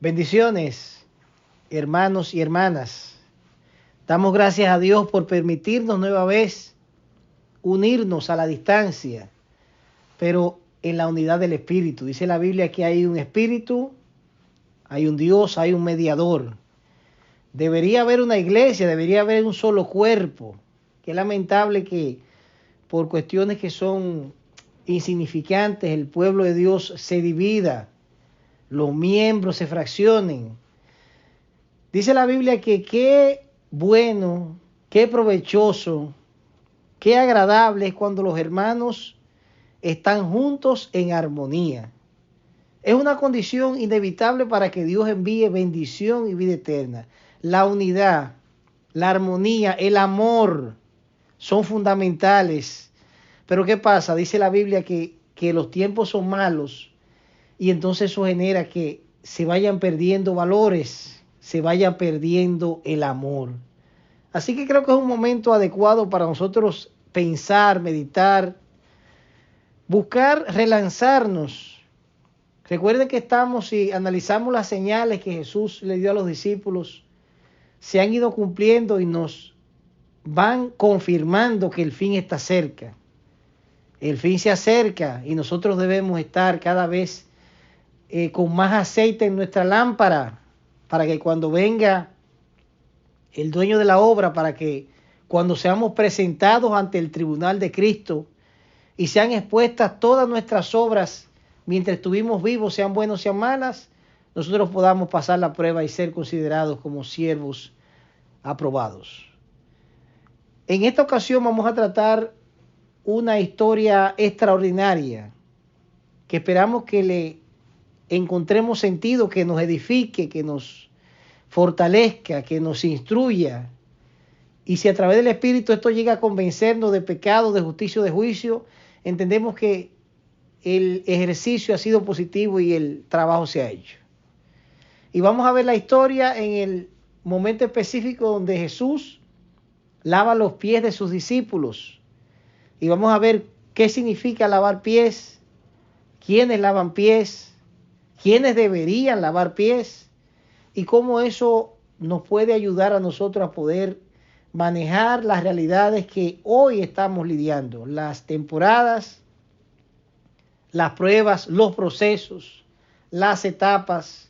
Bendiciones, hermanos y hermanas. Damos gracias a Dios por permitirnos nueva vez unirnos a la distancia, pero en la unidad del Espíritu. Dice la Biblia que hay un Espíritu, hay un Dios, hay un mediador. Debería haber una iglesia, debería haber un solo cuerpo. Qué lamentable que por cuestiones que son insignificantes el pueblo de Dios se divida, los miembros se fraccionen. Dice la Biblia que qué bueno, qué provechoso, qué agradable es cuando los hermanos están juntos en armonía. Es una condición inevitable para que Dios envíe bendición y vida eterna. La unidad, la armonía, el amor son fundamentales. Pero ¿qué pasa? Dice la Biblia que los tiempos son malos y entonces eso genera que se vayan perdiendo valores, se vaya perdiendo el amor. Así que creo que es un momento adecuado para nosotros pensar, meditar, buscar relanzarnos. Recuerden que estamos y analizamos las señales que Jesús le dio a los discípulos, se han ido cumpliendo y nos van confirmando que el fin está cerca. El fin se acerca y nosotros debemos estar cada vez con más aceite en nuestra lámpara para que cuando venga el dueño de la obra, para que cuando seamos presentados ante el tribunal de Cristo y sean expuestas todas nuestras obras mientras estuvimos vivos, sean buenas, sean malas, nosotros podamos pasar la prueba y ser considerados como siervos aprobados. En esta ocasión vamos a tratar una historia extraordinaria que esperamos que le encontremos sentido, que nos edifique, que nos fortalezca, que nos instruya. Y si a través del Espíritu esto llega a convencernos de pecado, de justicia, de juicio, entendemos que el ejercicio ha sido positivo y el trabajo se ha hecho. Y vamos a ver la historia en el momento específico donde Jesús lava los pies de sus discípulos. Y vamos a ver qué significa lavar pies, quiénes lavan pies, quiénes deberían lavar pies y cómo eso nos puede ayudar a nosotros a poder manejar las realidades que hoy estamos lidiando, las temporadas, las pruebas, los procesos, las etapas.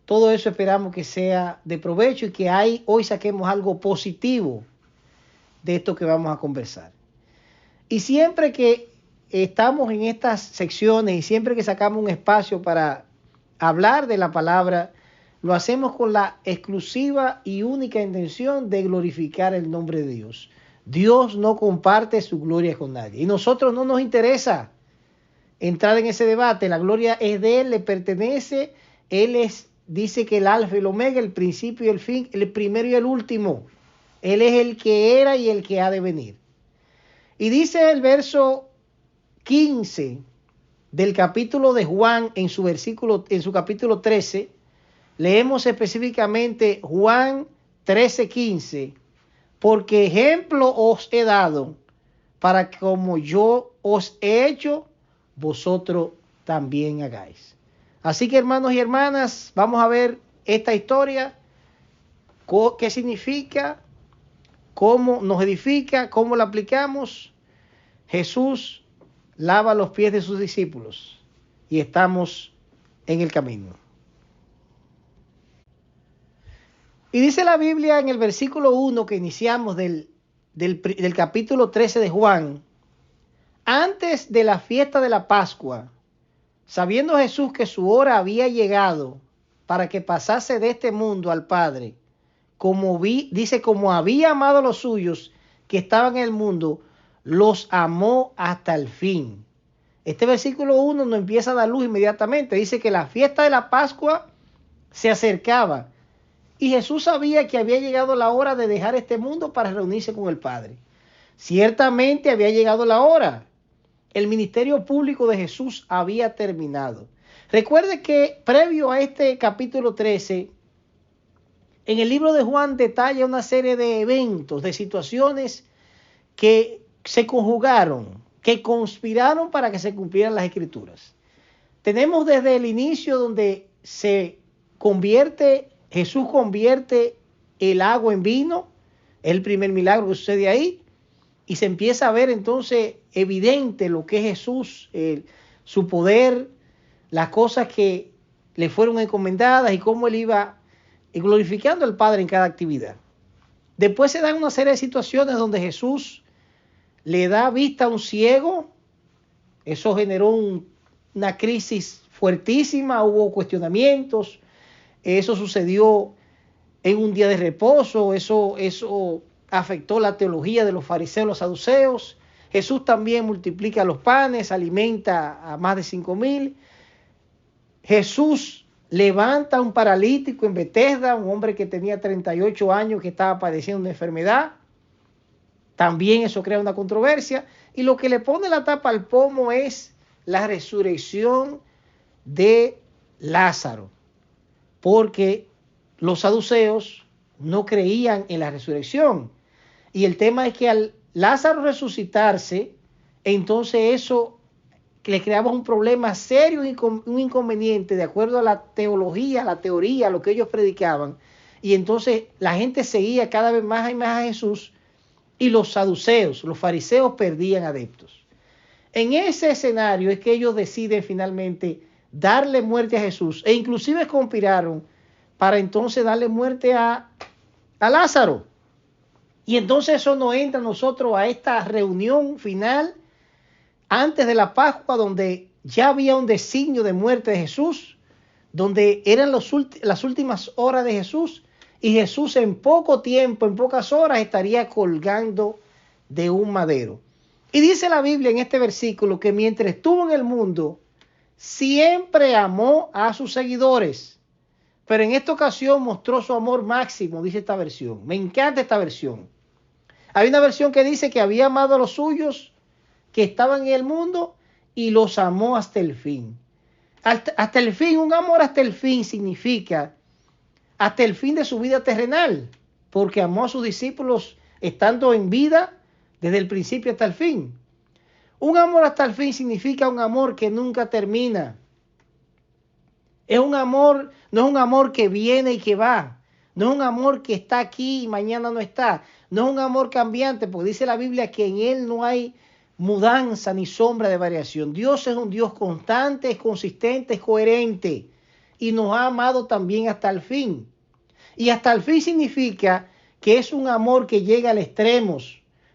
Todo eso esperamos que sea de provecho y que hoy saquemos algo positivo de esto que vamos a conversar. Y siempre que estamos en estas secciones y siempre que sacamos un espacio para hablar de la palabra, lo hacemos con la exclusiva y única intención de glorificar el nombre de Dios. Dios no comparte su gloria con nadie y nosotros no nos interesa entrar en ese debate. La gloria es de Él, le pertenece. Él dice que el alfa y el omega, el principio y el fin, el primero y el último. Él es el que era y el que ha de venir. Y dice el verso 15 del capítulo de Juan en su capítulo 13, leemos específicamente Juan 13:15, porque ejemplo os he dado para que como yo os he hecho, vosotros también hagáis. Así que hermanos y hermanas, vamos a ver esta historia, qué significa, cómo nos edifica, cómo la aplicamos. Jesús lava los pies de sus discípulos y estamos en el camino. Y dice la Biblia en el versículo 1 que iniciamos del capítulo 13 de Juan: antes de la fiesta de la Pascua, sabiendo Jesús que su hora había llegado para que pasase de este mundo al Padre, como había amado a los suyos que estaban en el mundo, los amó hasta el fin. Este versículo 1 nos empieza a dar luz inmediatamente. Dice que la fiesta de la Pascua se acercaba y Jesús sabía que había llegado la hora de dejar este mundo para reunirse con el Padre. Ciertamente había llegado la hora. El ministerio público de Jesús había terminado. Recuerde que previo a este capítulo 13, en el libro de Juan detalla una serie de eventos, de situaciones que se conjugaron, que conspiraron para que se cumplieran las Escrituras. Tenemos desde el inicio donde se Jesús convierte el agua en vino, es el primer milagro que sucede ahí, y se empieza a ver entonces evidente lo que es Jesús, su poder, las cosas que le fueron encomendadas y cómo él iba glorificando al Padre en cada actividad. Después se dan una serie de situaciones donde Jesús le da vista a un ciego. Eso generó una crisis fuertísima, hubo cuestionamientos. Eso sucedió en un día de reposo, eso afectó la teología de los fariseos, los saduceos. Jesús también multiplica los panes, alimenta a más de 5,000. Jesús levanta a un paralítico en Betesda, un hombre que tenía 38 años que estaba padeciendo una enfermedad. También eso crea una controversia. Y lo que le pone la tapa al pomo es la resurrección de Lázaro, porque los saduceos no creían en la resurrección. Y el tema es que al Lázaro resucitarse, entonces eso le creaba un problema serio, un inconveniente, de acuerdo a la teología, la teoría, lo que ellos predicaban. Y entonces la gente seguía cada vez más y más a Jesús, y los saduceos, los fariseos, perdían adeptos. En ese escenario es que ellos deciden finalmente darle muerte a Jesús, e inclusive conspiraron para entonces darle muerte a Lázaro. Y entonces eso nos entra a nosotros a esta reunión final antes de la Pascua, donde ya había un designio de muerte de Jesús, donde eran las últimas horas de Jesús, y Jesús en poco tiempo, en pocas horas, estaría colgando de un madero. Y dice la Biblia en este versículo que mientras estuvo en el mundo, siempre amó a sus seguidores, pero en esta ocasión mostró su amor máximo, dice esta versión. Me encanta esta versión. Hay una versión que dice que había amado a los suyos que estaban en el mundo y los amó hasta el fin. Hasta el fin, un amor hasta el fin significa hasta el fin de su vida terrenal, porque amó a sus discípulos estando en vida desde el principio hasta el fin. Un amor hasta el fin significa un amor que nunca termina. Es un amor, no es un amor que viene y que va. No es un amor que está aquí y mañana no está. No es un amor cambiante, porque dice la Biblia que en él no hay mudanza ni sombra de variación. Dios es un Dios constante, es consistente, es coherente, y nos ha amado también hasta el fin. Y hasta el fin significa que es un amor que llega al extremo.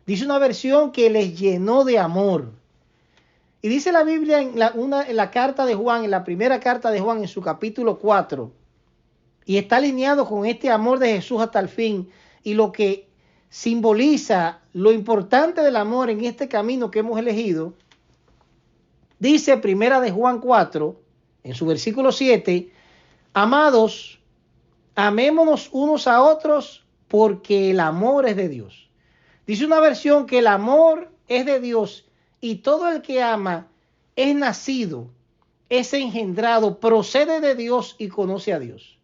Dice una versión que les llenó de amor. Y dice la Biblia en la carta de Juan, en la primera carta de Juan, en su capítulo 4, y está alineado con este amor de Jesús hasta el fin, y lo que simboliza lo importante del amor en este camino que hemos elegido. Dice primera de Juan 4, en su versículo 7, amados, amémonos unos a otros, porque el amor es de Dios. Dice una versión que el amor es de Dios, y todo el que ama es nacido, es engendrado, procede de Dios y conoce a Dios.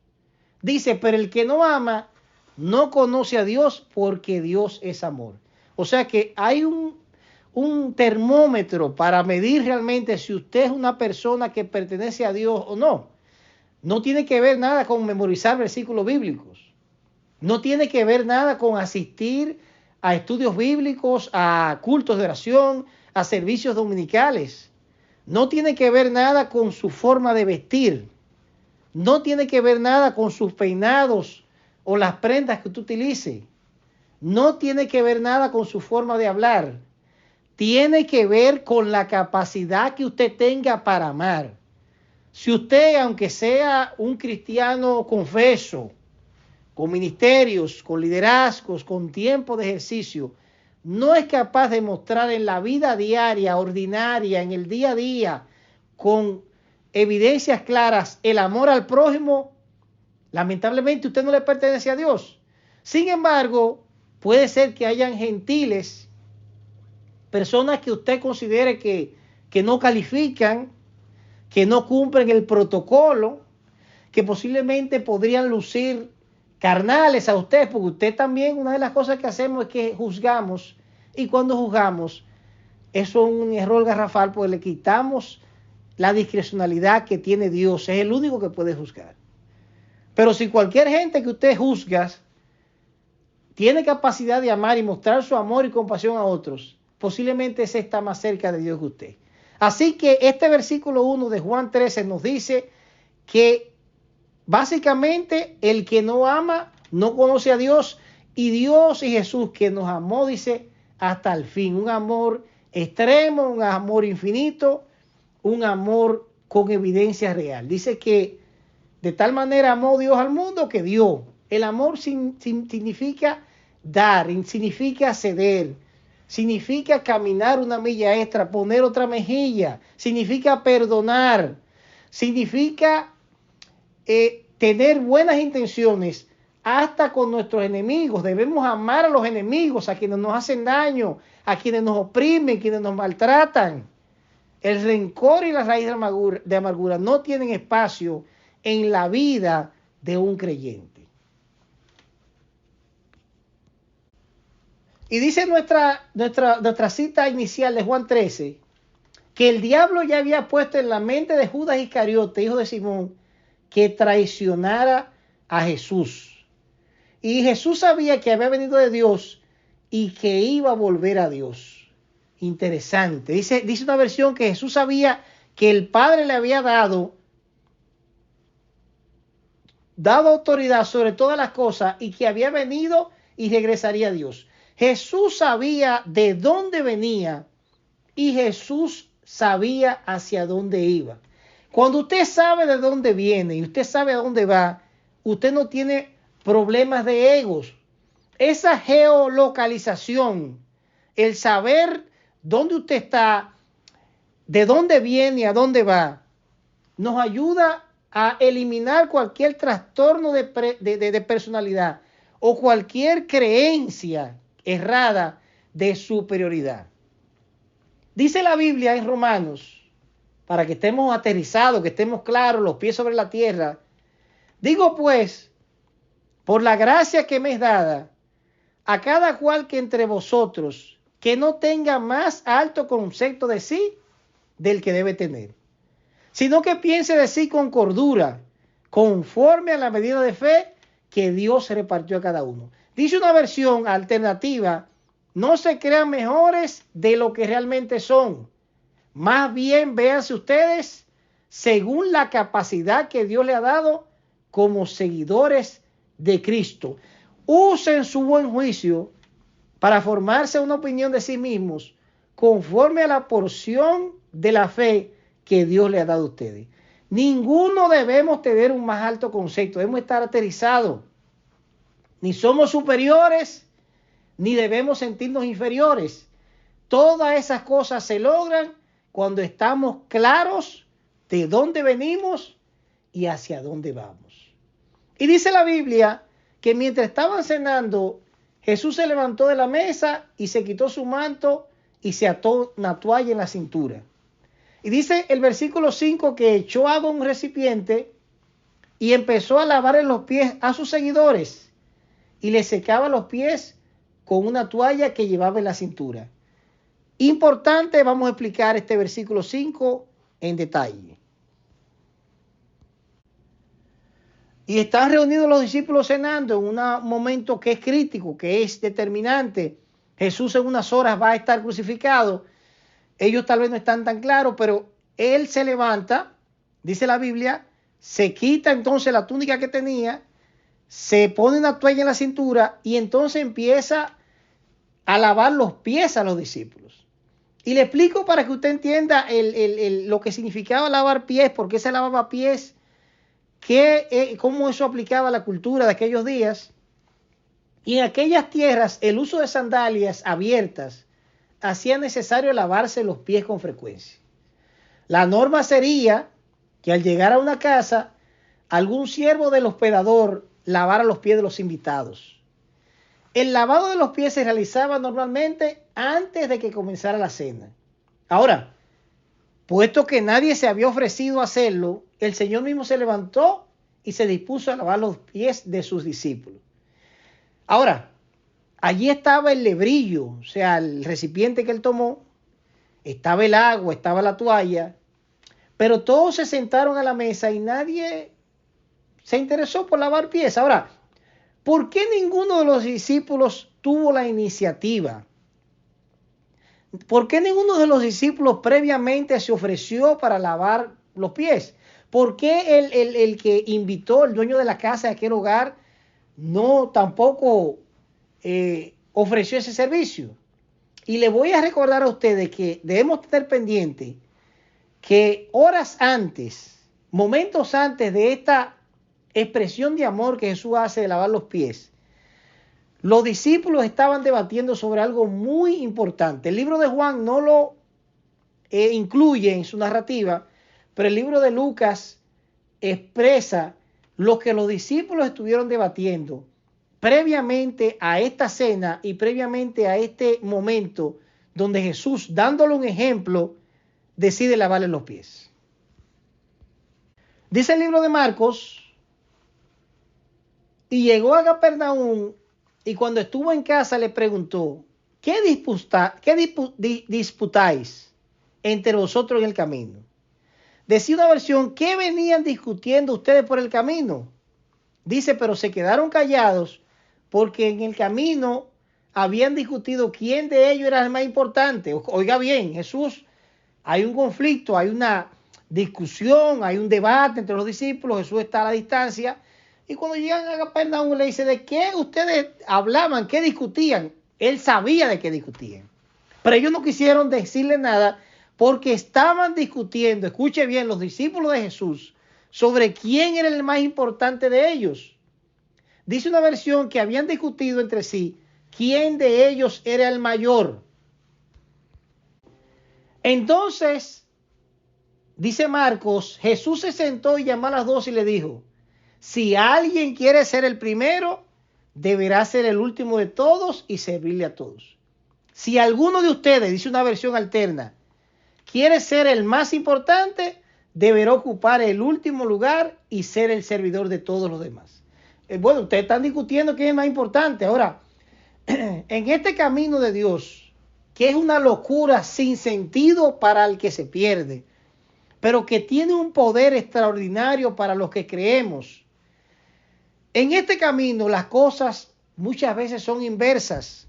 Dice, pero el que no ama no conoce a Dios, porque Dios es amor. O sea que hay un termómetro para medir realmente si usted es una persona que pertenece a Dios o no. No tiene que ver nada con memorizar versículos bíblicos. No tiene que ver nada con asistir a estudios bíblicos, a cultos de oración, a servicios dominicales. No tiene que ver nada con su forma de vestir. No tiene que ver nada con sus peinados o las prendas que usted utilice. No tiene que ver nada con su forma de hablar. Tiene que ver con la capacidad que usted tenga para amar. Si usted, aunque sea un cristiano confeso, con ministerios, con liderazgos, con tiempo de ejercicio, no es capaz de mostrar en la vida diaria, ordinaria, en el día a día, con evidencias claras, el amor al prójimo, lamentablemente usted no le pertenece a Dios. Sin embargo, puede ser que hayan gentiles, personas que usted considere que no califican, que no cumplen el protocolo, que posiblemente podrían lucir carnales a usted, porque usted también, una de las cosas que hacemos es que juzgamos, y cuando juzgamos, eso es un error garrafal, porque le quitamos la discrecionalidad que tiene Dios. Es el único que puede juzgar. Pero si cualquier gente que usted juzga tiene capacidad de amar y mostrar su amor y compasión a otros, posiblemente ese está más cerca de Dios que usted. Así que este versículo 1 de Juan 13 nos dice que básicamente el que no ama no conoce a Dios, y Dios y Jesús que nos amó, dice, hasta el fin. Un amor extremo, un amor infinito, un amor con evidencia real. Dice que de tal manera amó Dios al mundo que dio. El amor significa dar, significa ceder, significa caminar una milla extra, poner otra mejilla, significa perdonar, significa tener buenas intenciones hasta con nuestros enemigos. Debemos amar a los enemigos, a quienes nos hacen daño, a quienes nos oprimen, quienes nos maltratan. El rencor y la raíz de amargura no tienen espacio en la vida de un creyente. Y dice nuestra cita inicial de Juan 13, que el diablo ya había puesto en la mente de Judas Iscariote, hijo de Simón, que traicionara a Jesús. Y Jesús sabía que había venido de Dios y que iba a volver a Dios. Interesante. Dice una versión que Jesús sabía que el Padre le había dado autoridad sobre todas las cosas y que había venido y regresaría a Dios. Jesús sabía de dónde venía y Jesús sabía hacia dónde iba. Cuando usted sabe de dónde viene y usted sabe a dónde va, usted no tiene problemas de egos. Esa geolocalización, el saber dónde usted está, de dónde viene y a dónde va, nos ayuda a eliminar cualquier trastorno de personalidad o cualquier creencia errada de superioridad. Dice la Biblia en Romanos, para que estemos aterrizados, que estemos claros, los pies sobre la tierra. Digo pues, por la gracia que me es dada, a cada cual que entre vosotros, que no tenga más alto concepto de sí del que debe tener, sino que piense de sí con cordura, conforme a la medida de fe que Dios repartió a cada uno. Dice una versión alternativa, no se crean mejores de lo que realmente son. Más bien véanse ustedes según la capacidad que Dios le ha dado como seguidores de Cristo. Usen su buen juicio para formarse una opinión de sí mismos conforme a la porción de la fe que Dios le ha dado a ustedes. Ninguno debemos tener un más alto concepto, debemos estar aterrizados. Ni somos superiores, ni debemos sentirnos inferiores. Todas esas cosas se logran cuando estamos claros de dónde venimos y hacia dónde vamos. Y dice la Biblia que mientras estaban cenando, Jesús se levantó de la mesa y se quitó su manto y se ató una toalla en la cintura. Y dice el versículo 5 que echó agua en un recipiente y empezó a lavarle los pies a sus seguidores y les secaba los pies con una toalla que llevaba en la cintura. Importante, vamos a explicar este versículo 5 en detalle. Y están reunidos los discípulos cenando en un momento que es crítico, que es determinante. Jesús en unas horas va a estar crucificado. Ellos tal vez no están tan claros, pero él se levanta, dice la Biblia, se quita entonces la túnica que tenía, se pone una toalla en la cintura y entonces empieza a lavar los pies a los discípulos. Y le explico para que usted entienda lo que significaba lavar pies, por qué se lavaba pies, cómo eso aplicaba a la cultura de aquellos días. Y en aquellas tierras el uso de sandalias abiertas hacía necesario lavarse los pies con frecuencia. La norma sería que al llegar a una casa, algún siervo del hospedador lavara los pies de los invitados. El lavado de los pies se realizaba normalmente antes de que comenzara la cena. Ahora, puesto que nadie se había ofrecido a hacerlo, el Señor mismo se levantó y se dispuso a lavar los pies de sus discípulos. Ahora, allí estaba el lebrillo, o sea, el recipiente que él tomó, estaba el agua, estaba la toalla, pero todos se sentaron a la mesa y nadie se interesó por lavar pies. Ahora, ¿por qué ninguno de los discípulos tuvo la iniciativa? ¿Por qué ninguno de los discípulos previamente se ofreció para lavar los pies? ¿Por qué el que invitó, el dueño de la casa de aquel hogar, no tampoco ofreció ese servicio? Y le voy a recordar a ustedes que debemos tener pendiente que horas antes, momentos antes de esta expresión de amor que Jesús hace de lavar los pies, los discípulos estaban debatiendo sobre algo muy importante. El libro de Juan no lo incluye en su narrativa, pero el libro de Lucas expresa lo que los discípulos estuvieron debatiendo previamente a esta cena y previamente a este momento donde Jesús, dándole un ejemplo, decide lavarle los pies. Dice el libro de Marcos, y llegó a Capernaum, y cuando estuvo en casa le preguntó, ¿qué disputáis entre vosotros en el camino? Decía una versión, ¿qué venían discutiendo ustedes por el camino? Dice, pero se quedaron callados porque en el camino habían discutido quién de ellos era el más importante. Oiga bien, Jesús, hay un conflicto, hay una discusión, hay un debate entre los discípulos, Jesús está a la distancia, y cuando llegan a Capernaum le dice, ¿de qué ustedes hablaban? ¿Qué discutían? Él sabía de qué discutían, pero ellos no quisieron decirle nada porque estaban discutiendo, escuche bien, los discípulos de Jesús, sobre quién era el más importante de ellos. Dice una versión que habían discutido entre sí quién de ellos era el mayor. Entonces, dice Marcos, Jesús se sentó y llamó a las 12 y le dijo, si alguien quiere ser el primero, deberá ser el último de todos y servirle a todos. Si alguno de ustedes, dice una versión alterna, quiere ser el más importante, deberá ocupar el último lugar y ser el servidor de todos los demás. Bueno, ustedes están discutiendo quién es más importante. Ahora, en este camino de Dios, que es una locura sin sentido para el que se pierde, pero que tiene un poder extraordinario para los que creemos. En este camino las cosas muchas veces son inversas.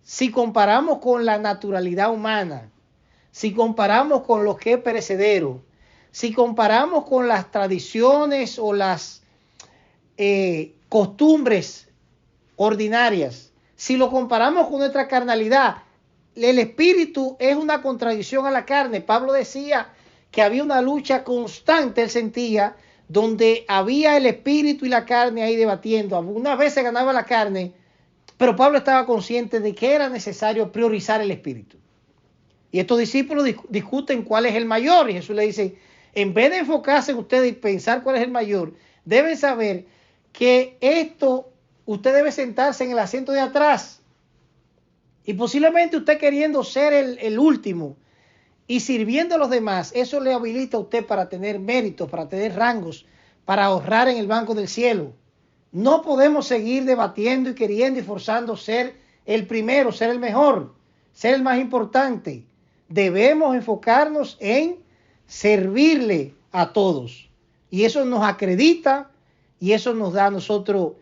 Si comparamos con la naturalidad humana, si comparamos con lo que es perecedero, si comparamos con las tradiciones o las costumbres ordinarias, si lo comparamos con nuestra carnalidad, el espíritu es una contradicción a la carne. Pablo decía que había una lucha constante, él sentía, donde había el espíritu y la carne ahí debatiendo. Algunas veces ganaba la carne, pero Pablo estaba consciente de que era necesario priorizar el espíritu. Y estos discípulos discuten cuál es el mayor, y Jesús le dice, en vez de enfocarse en ustedes y pensar cuál es el mayor, deben saber que usted debe sentarse en el asiento de atrás. Y posiblemente usted queriendo ser el último y sirviendo a los demás, eso le habilita a usted para tener méritos, para tener rangos, para ahorrar en el banco del cielo. No podemos seguir debatiendo y queriendo y forzando ser el primero, ser el mejor, ser el más importante. Debemos enfocarnos en servirle a todos. Y eso nos acredita y eso nos da a nosotros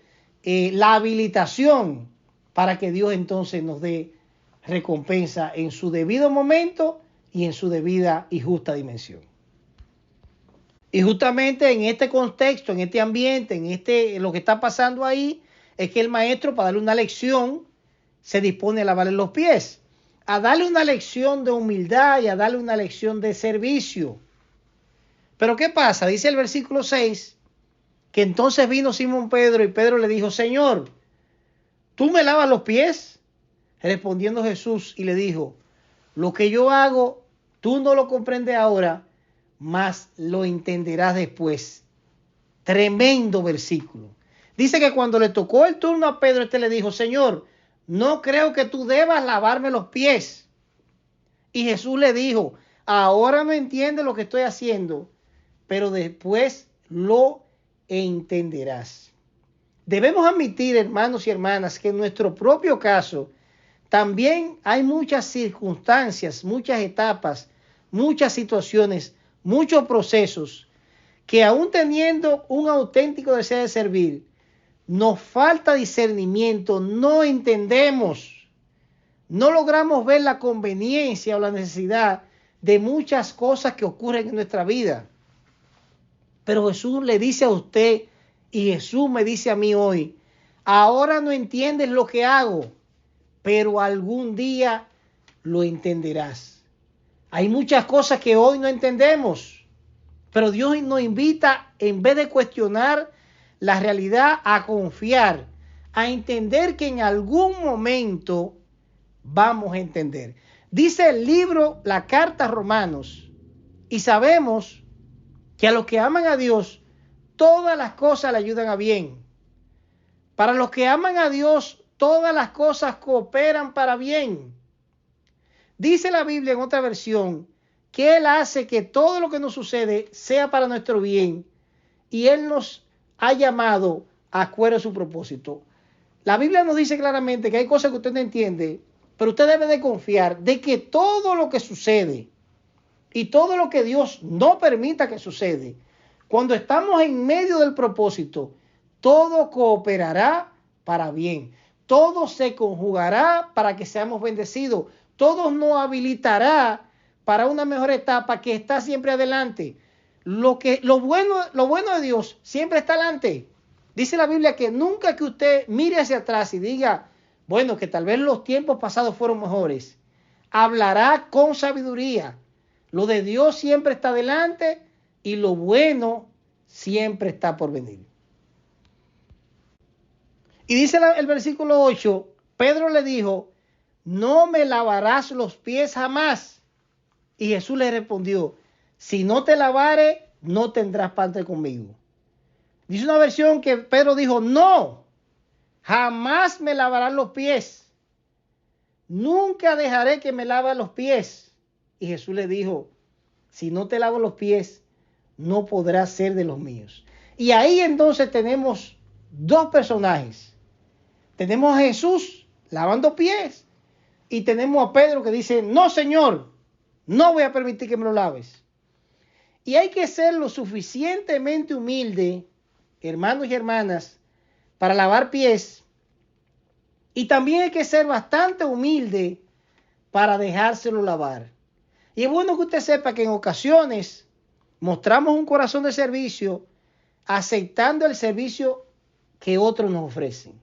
la habilitación para que Dios entonces nos dé recompensa en su debido momento y en su debida y justa dimensión. Y justamente en este contexto, en este ambiente, en lo que está pasando ahí, es que el maestro, para darle una lección, se dispone a lavarle los pies, a darle una lección de humildad y a darle una lección de servicio. Pero ¿qué pasa? Dice el versículo 6, que entonces vino Simón Pedro y Pedro le dijo, Señor, ¿tú me lavas los pies? Respondiendo Jesús y le dijo, lo que yo hago, tú no lo comprendes ahora, mas lo entenderás después. Tremendo versículo. Dice que cuando le tocó el turno a Pedro, le dijo, Señor, no creo que tú debas lavarme los pies. Y Jesús le dijo, ahora no entiendes lo que estoy haciendo, pero después lo entenderás. Debemos admitir, hermanos y hermanas, que en nuestro propio caso también hay muchas circunstancias, muchas etapas, muchas situaciones, muchos procesos que aún teniendo un auténtico deseo de servir, nos falta discernimiento, no entendemos, no logramos ver la conveniencia o la necesidad de muchas cosas que ocurren en nuestra vida. Pero Jesús le dice a usted y Jesús me dice a mí hoy, ahora no entiendes lo que hago, pero algún día lo entenderás. Hay muchas cosas que hoy no entendemos, pero Dios nos invita, en vez de cuestionar la realidad, a confiar, a entender que en algún momento vamos a entender. Dice el libro, la carta a Romanos, y sabemos que a los que aman a Dios, todas las cosas le ayudan a bien. Para los que aman a Dios, todas las cosas cooperan para bien. Dice la Biblia en otra versión que Él hace que todo lo que nos sucede sea para nuestro bien y Él nos ha llamado a acuerdo a su propósito. La Biblia nos dice claramente que hay cosas que usted no entiende, pero usted debe de confiar de que todo lo que sucede y todo lo que Dios no permita que sucede, cuando estamos en medio del propósito, todo cooperará para bien. Todo se conjugará para que seamos bendecidos. Todo nos habilitará para una mejor etapa que está siempre adelante. Lo bueno de Dios siempre está adelante. Dice la Biblia que nunca que usted mire hacia atrás y diga, bueno, que tal vez los tiempos pasados fueron mejores. Hablará con sabiduría. Lo de Dios siempre está adelante y lo bueno siempre está por venir. Y dice el versículo 8, Pedro le dijo, no me lavarás los pies jamás. Y Jesús le respondió, si no te lavare, no tendrás parte conmigo. Dice una versión que Pedro dijo, no, jamás me lavarás los pies. Nunca dejaré que me lave los pies. Y Jesús le dijo, si no te lavo los pies, no podrás ser de los míos. Y ahí entonces tenemos dos personajes. Tenemos a Jesús lavando pies y tenemos a Pedro que dice, no, Señor, no voy a permitir que me lo laves. Y hay que ser lo suficientemente humilde, hermanos y hermanas, para lavar pies. Y también hay que ser bastante humilde para dejárselo lavar. Y es bueno que usted sepa que en ocasiones mostramos un corazón de servicio aceptando el servicio que otros nos ofrecen.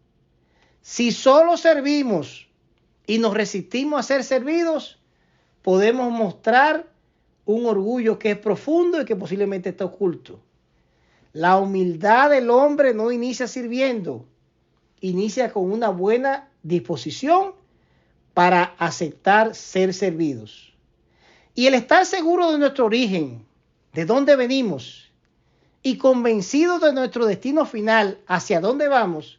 Si solo servimos y nos resistimos a ser servidos, podemos mostrar un orgullo que es profundo y que posiblemente está oculto. La humildad del hombre no inicia sirviendo, inicia con una buena disposición para aceptar ser servidos. Y el estar seguro de nuestro origen, de dónde venimos, y convencidos de nuestro destino final, hacia dónde vamos,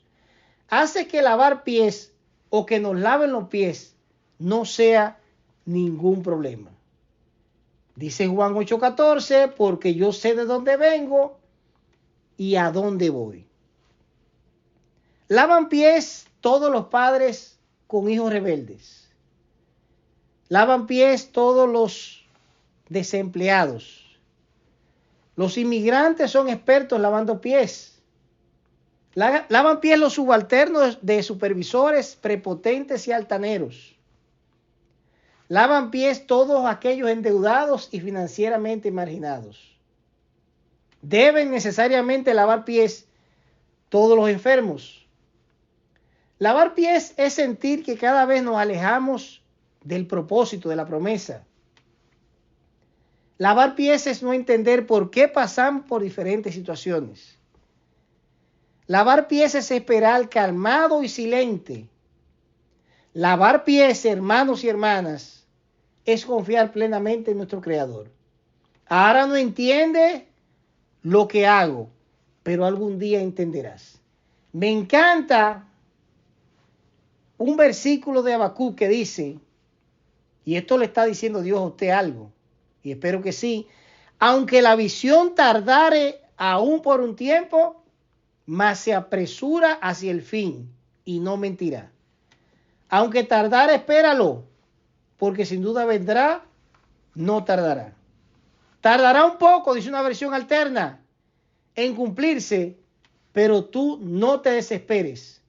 hace que lavar pies o que nos laven los pies no sea ningún problema. Dice Juan 8:14, porque yo sé de dónde vengo y a dónde voy. Lavan pies todos los padres con hijos rebeldes. Lavan pies todos los desempleados. Los inmigrantes son expertos lavando pies. Lavan pies los subalternos de supervisores prepotentes y altaneros. Lavan pies todos aquellos endeudados y financieramente marginados. Deben necesariamente lavar pies todos los enfermos. Lavar pies es sentir que cada vez nos alejamos del propósito, de la promesa. Lavar pies es no entender por qué pasamos por diferentes situaciones. Lavar pies es esperar calmado y silente. Lavar pies, hermanos y hermanas, es confiar plenamente en nuestro Creador. Ahora no entiende lo que hago, pero algún día entenderás. Me encanta un versículo de Habacuc que dice, y esto le está diciendo Dios a usted algo, y espero que sí, aunque la visión tardare aún por un tiempo, mas se apresura hacia el fin y no mentirá. Aunque tardare, espéralo, porque sin duda vendrá, no tardará. Tardará un poco, dice una versión alterna, en cumplirse, pero tú no te desesperes.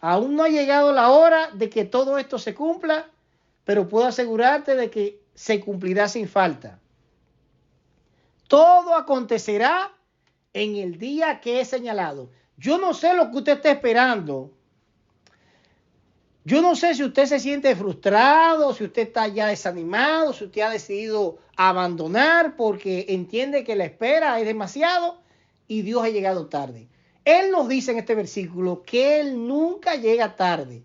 Aún no ha llegado la hora de que todo esto se cumpla, pero puedo asegurarte de que se cumplirá sin falta. Todo acontecerá en el día que he señalado. Yo no sé lo que usted está esperando. Yo no sé si usted se siente frustrado, si usted está ya desanimado, si usted ha decidido abandonar porque entiende que la espera es demasiado y Dios ha llegado tarde. Él nos dice en este versículo que Él nunca llega tarde.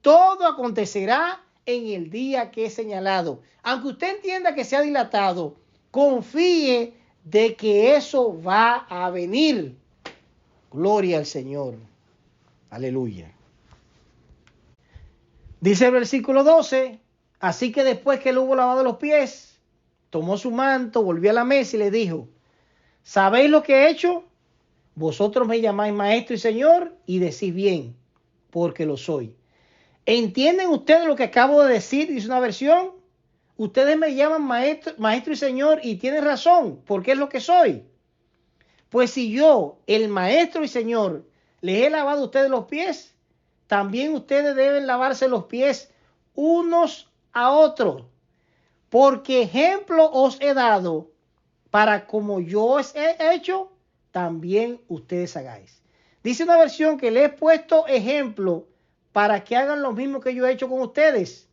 Todo acontecerá en el día que he señalado. Aunque usted entienda que se ha dilatado, confíe de que eso va a venir. Gloria al Señor. Aleluya. Dice el versículo 12, así que después que él hubo lavado los pies, tomó su manto, volvió a la mesa y le dijo, ¿sabéis lo que he hecho? Vosotros me llamáis maestro y señor y decís bien, porque lo soy. ¿Entienden ustedes lo que acabo de decir? Dice una versión. Ustedes me llaman maestro y señor y tienen razón, porque es lo que soy. Pues si yo, el maestro y señor, les he lavado a ustedes los pies, también ustedes deben lavarse los pies unos a otros, porque ejemplo os he dado para como yo os he hecho, también ustedes hagáis. Dice una versión que le he puesto ejemplo para que hagan lo mismo que yo he hecho con ustedes.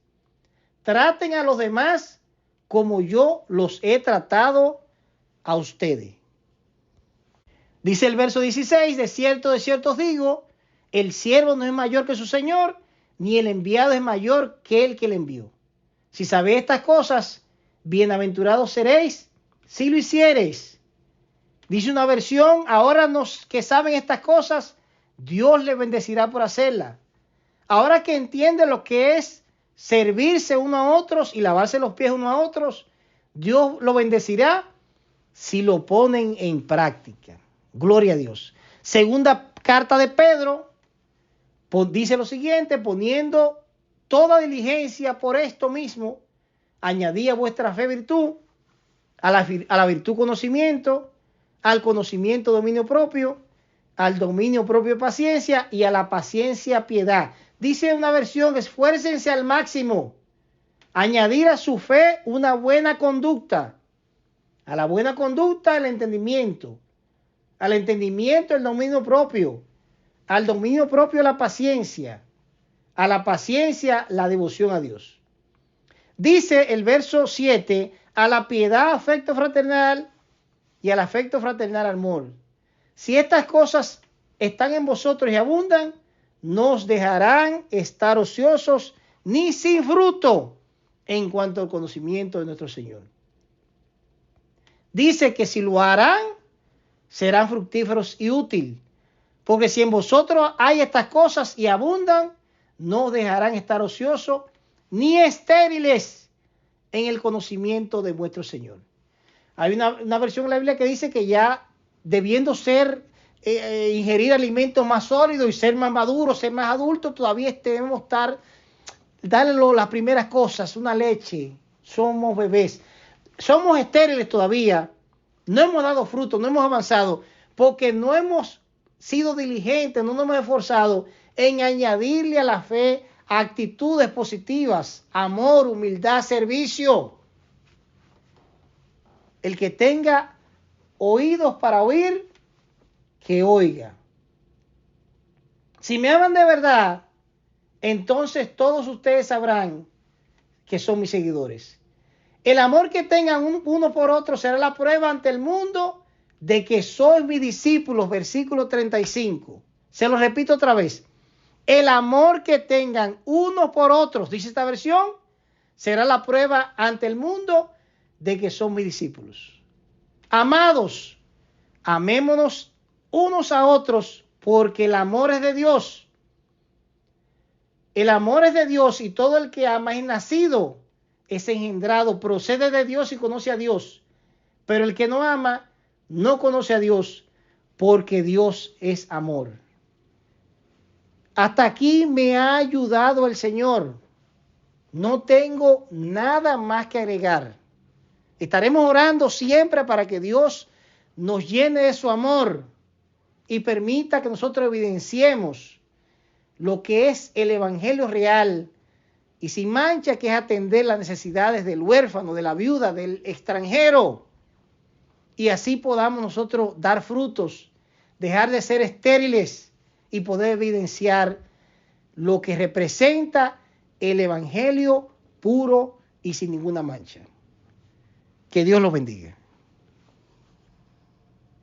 Traten a los demás como yo los he tratado a ustedes. Dice el verso 16, de cierto os digo, el siervo no es mayor que su señor, ni el enviado es mayor que el que le envió. Si sabéis estas cosas, bienaventurados seréis si lo hiciereis. Dice una versión, ahora los que saben estas cosas, Dios les bendecirá por hacerlas. Ahora que entienden lo que es servirse uno a otros y lavarse los pies uno a otros, Dios lo bendecirá si lo ponen en práctica. Gloria a Dios. Segunda carta de Pedro dice lo siguiente, poniendo toda diligencia por esto mismo, añadí a vuestra fe virtud, a la virtud conocimiento, al conocimiento dominio propio, al dominio propio paciencia y a la paciencia piedad. Dice una versión, esfuércense al máximo, añadir a su fe una buena conducta, a la buena conducta el entendimiento, al entendimiento el dominio propio, al dominio propio la paciencia, a la paciencia la devoción a Dios. Dice el verso 7, a la piedad afecto fraternal y al afecto fraternal amor. Si estas cosas están en vosotros y abundan, no os dejarán estar ociosos ni sin fruto en cuanto al conocimiento de nuestro Señor. Dice que si lo harán, serán fructíferos y útiles. Porque si en vosotros hay estas cosas y abundan, no os dejarán estar ociosos ni estériles en el conocimiento de vuestro Señor. Hay una versión en la Biblia que dice que ya debiendo ingerir alimentos más sólidos y ser más maduros, ser más adultos, todavía debemos darle las primeras cosas, una leche. Somos bebés. Somos estériles todavía. No hemos dado fruto, no hemos avanzado, porque no hemos sido diligentes, no nos hemos esforzado en añadirle a la fe actitudes positivas, amor, humildad, servicio. El que tenga oídos para oír, que oiga. Si me aman de verdad, entonces todos ustedes sabrán que son mis seguidores. El amor que tengan uno por otro será la prueba ante el mundo de que sois mis discípulos, versículo 35. Se lo repito otra vez. El amor que tengan unos por otros, dice esta versión, será la prueba ante el mundo de que son mis discípulos. Amados, amémonos unos a otros porque el amor es de Dios. El amor es de Dios y todo el que ama es nacido, es engendrado, procede de Dios y conoce a Dios. Pero el que no ama no conoce a Dios porque Dios es amor. Hasta aquí me ha ayudado el Señor. No tengo nada más que agregar. Estaremos orando siempre para que Dios nos llene de su amor y permita que nosotros evidenciemos lo que es el evangelio real y sin mancha, que es atender las necesidades del huérfano, de la viuda, del extranjero. Y así podamos nosotros dar frutos, dejar de ser estériles y poder evidenciar lo que representa el evangelio puro y sin ninguna mancha. Que Dios los bendiga.